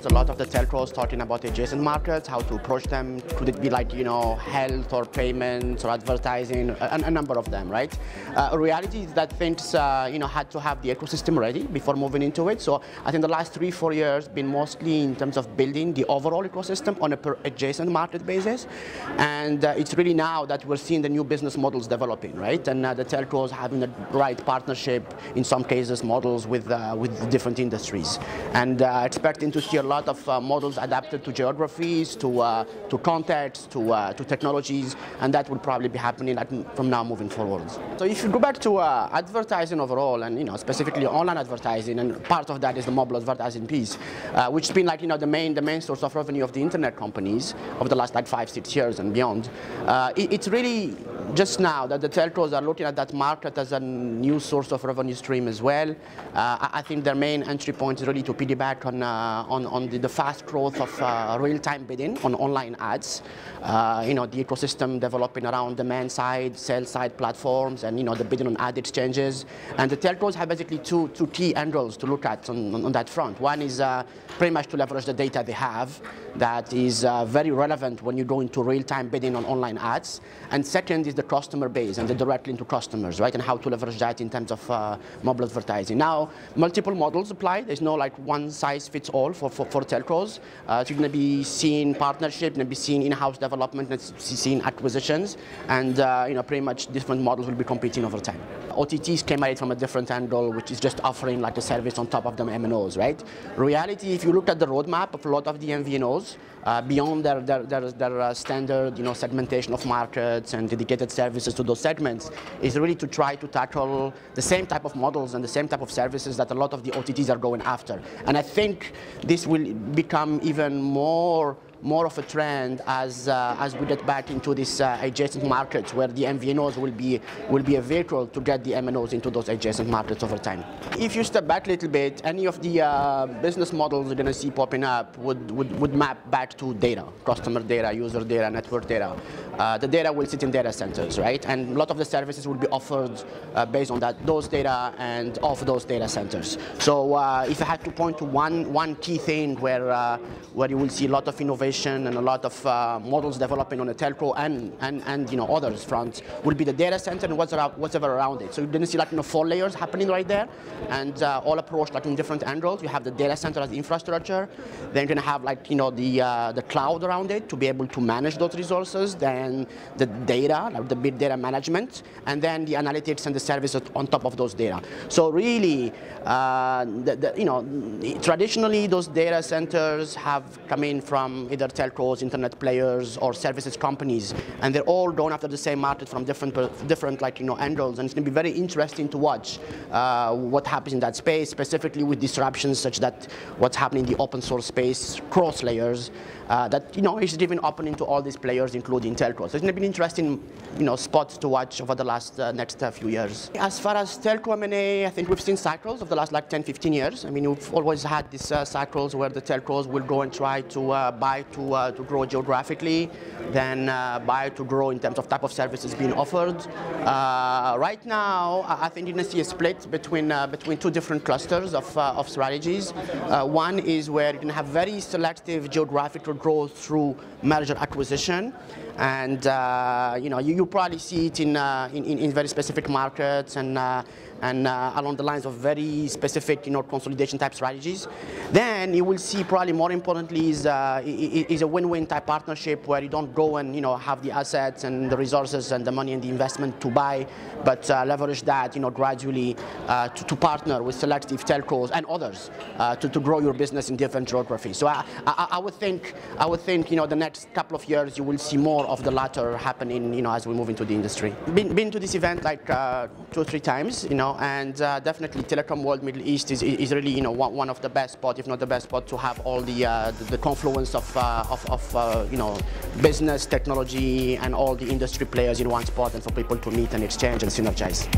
a lot of the telcos talking about adjacent markets, how to approach them. Could it be like, health or payments or advertising, a number of them, right? Reality is that things, had to have the ecosystem ready before moving into it. So I think the last 3-4 years been mostly in terms of building the overall ecosystem on a per adjacent market basis. And it's really now that we're seeing the new business models developing, right? And the telcos having the right partnership, in some cases, models with different industries. And expecting to see a lot of models adapted to geographies, to contexts, to technologies, and that will probably be happening from now moving forward. So if you go back to advertising overall, and specifically online advertising, and part of that is the mobile advertising piece, which has been like the main source of revenue of the internet companies over the last 5-6 years and beyond. It's really just now that the telcos are looking at that market as a new source of revenue stream as well. I think their main entry point is really to piggyback on the fast growth of real-time bidding on online ads. The ecosystem developing around demand side, sell side platforms, and the bidding on ad exchanges. And the telcos have basically two key angles to look at on that front. One is pretty much to leverage the data they have that is very relevant when you go into real-time bidding on online ads. And second is the customer base and the direct link to customers, right? And how to leverage that in terms of mobile advertising. Now, multiple models apply. There's no like one size fits all for telcos. So you're going to be seeing partnership, you're going to be seeing in-house development, and seeing acquisitions, and pretty much different models will be competing over time. OTTs came at it from a different angle, which is just offering like a service on top of them MNOs, right? Reality, if you look at the roadmap of a lot of the MVNOs, beyond their standard segmentation of markets and dedicated services to those segments, is really to try to tackle the same type of models and the same type of services that a lot of the OTTs are going after. And I think this will become even more of a trend as we get back into these adjacent markets, where the MVNOs will be a vehicle to get the MNOs into those adjacent markets over time. If you step back a little bit, any of the business models you're going to see popping up would map back to data, customer data, user data, network data. The data will sit in data centers, right? And a lot of the services will be offered based on those data and off those data centers. So if I had to point to one key thing where you will see a lot of innovation and a lot of models developing on the telco and others front, will be the data center and whatever around it. So you're going to see like 4 layers happening right there, and all approached like in different angles. You have the data center as infrastructure, then you're going to have like the cloud around it to be able to manage those resources, then the data, like the big data management, and then the analytics and the services on top of those data. So really, traditionally those data centers have come in from either telcos, internet players, or services companies, and they're all going after the same market from different angles. And it's going to be very interesting to watch what happens in that space, specifically with disruptions such that what's happening in the open source space, cross layers, that is even opening to all these players, including telcos. So it's going to be an interesting spots to watch over the next few years. As far as telco M&A, I think we've seen cycles of the last 10-15 years. I mean, we've always had these cycles where the telcos will go and try to buy to grow geographically, then buy to grow in terms of type of services being offered. Right now, I think you're going to see a split between 2 different clusters of strategies. One is where you're going to have very selective geographical growth through merger acquisition, and you probably see it in very specific markets and along the lines of very specific consolidation type strategies. Then you will see, probably more importantly, is a win-win type partnership where you don't go and have the assets and the resources and the money and the investment to buy, but leverage that gradually to partner with selective telcos and others to grow your business in different geographies. So I would think the next couple of years you will see more of the latter happening as we move into the industry. Been to this event like 2 or 3 times, and definitely Telecoms World Middle East is really one of the best spots, if not the best spot, to have all the confluence of business, technology, and all the industry players in one spot, and for people to meet and exchange and synergize.